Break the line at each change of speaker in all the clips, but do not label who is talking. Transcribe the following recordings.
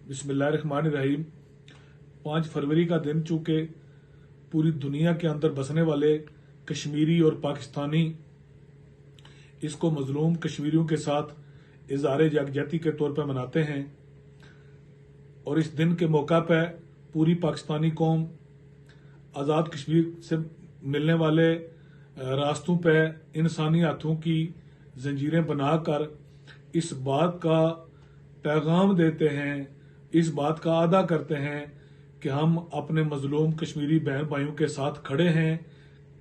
बिस्मिल्लाहिर्रहमानिर्रहीम। 5 फरवरी का दिन चूंकि पूरी दुनिया के अंदर बसने वाले कश्मीरी और पाकिस्तानी इसको मजलूम कश्मीरियों के साथ इज़हार यकजहती के तौर पर मनाते हैं, और इस दिन के मौका पर पूरी पाकिस्तानी कौम आज़ाद कश्मीर से मिलने वाले रास्तों पर इंसानी हाथों की जंजीरें बनाकर इस बात का पैगाम देते हैं, इस बात का अदा करते हैं कि हम अपने मजलूम कश्मीरी बहन भाइयों के साथ खड़े हैं,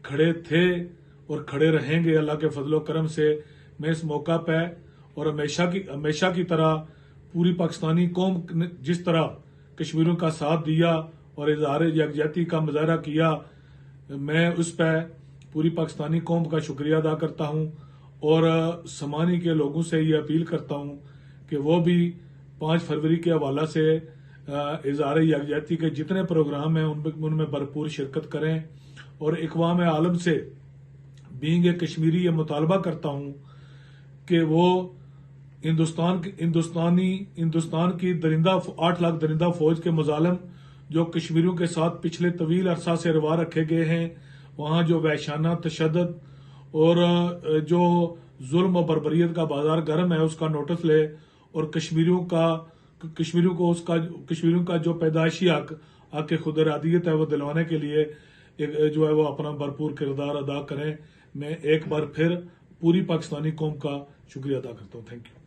खड़े थे और खड़े रहेंगे। अल्लाह के फजलो करम से मैं इस मौका पर और हमेशा की तरह पूरी पाकिस्तानी कौम ने जिस तरह कश्मीरियों का साथ दिया और इज़हार यकजहती का मुजाहरा किया, मैं उस पर पूरी पाकिस्तानी कौम का शुक्रिया अदा करता हूँ और समानी के लोगों से ये अपील करता हूँ कि वो भी 5 फरवरी के हवाला से इज़हार यकजहती के जितने प्रोग्राम हैं उनमें भरपूर शिरकत करें। और इक़वाम आलम से बीइंग ए कश्मीरी ये मुतालबा करता हूँ कि वो हिंदुस्तान की 8 लाख दरिंदा फौज के मुजालिम जो कश्मीरियों के साथ पिछले तवील अरसा से रवा रखे गए हैं, वहाँ जो वहशाना तशद्दुद और जो जुल्म और बर्बरियत का बाजार गर्म है उसका नोटिस ले और कश्मीरियों का जो पैदाइशी हक खुद इरादियत है वो दिलवाने के लिए जो है वो अपना भरपूर किरदार अदा करें। मैं एक बार फिर पूरी पाकिस्तानी कौम का शुक्रिया अदा करता हूँ। Thank you.